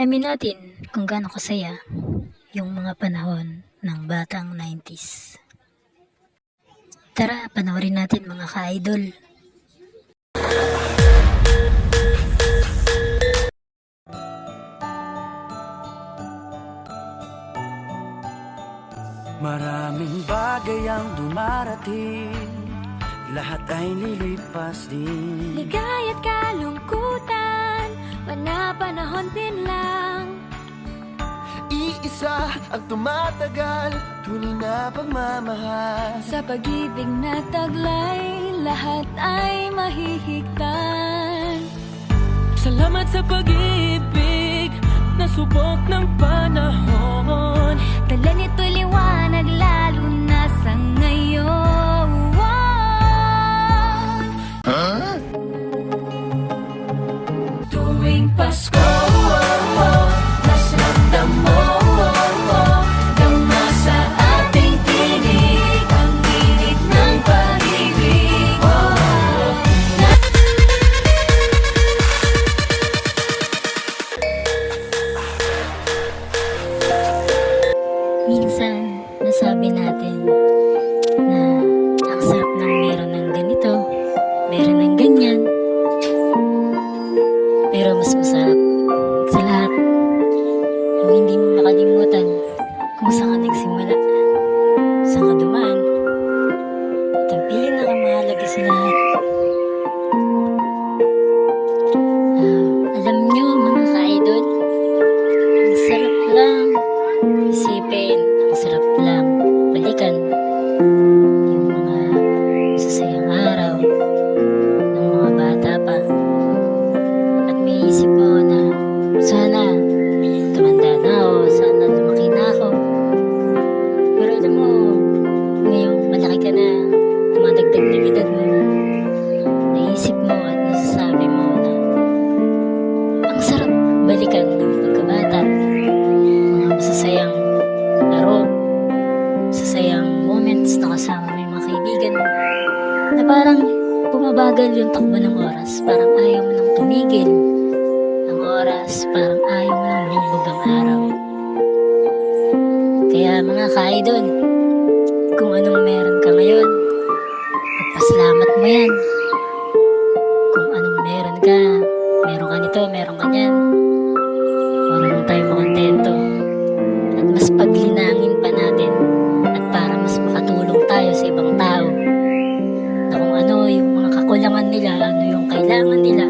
Alamin natin kung gaano kasaya yung mga panahon ng batang 90s. Tara, panoorin natin mga ka-idol. Maraming bagay ang dumarating, lahat ay lilipas din. Ligaya't kalungkutan, panapanahon din lang. Iisa ang tumatagal, tunay na pagmamahal. Sa pag-ibig na taglay, lahat ay mahihigtan. Salamat sa pag-ibig, nasubok ng panahon. Dala nito'y liwanag, lalo na sa ngayon. Tuwing Pasko, mas ramdam mo, dama sa ating tinig, ang init ng pag-ibig. Minsan, nasabi natin na ang sarap ng meron ng ganito, meron ng ganyan. Pero mas masarap sa lahat yung hindi mo makalimutan kung saan ka nagsimula, saan ka dumaan, at ang pinakamahalaga sa lahat. Alam nyo mga ka-idol, ang sarap lang isipin, ang sarap lang balikan yung mga masasayang araw ng mga bata pa. At may isip mo na sana tumanda na ako, sana lumaki na ako. Pero alam mo, ngayong malaki ka na, tumadagdag na edad mo, naisip mo at nasasabi mo na ang sarap balikan ng pagkabata, mga masasayang laro, masasayang moments na kasama mo yung mga kaibigan mo, na parang bumabagal yung takbo ng oras, parang ayaw mo nang tumigil ang oras, parang ayaw mo nang lumubog ang araw. Kaya mga ka-idol, kung anong meron ka ngayon, magpasalamat mo yan. Kung anong meron ka, meron ka nito, meron ka niyan, marunong tayo makontento at mas paglinangin pa natin, at para mas makatulong tayo sa ibang tao na kung ano yung mga kakulangan nila, ano yung kailangan nila,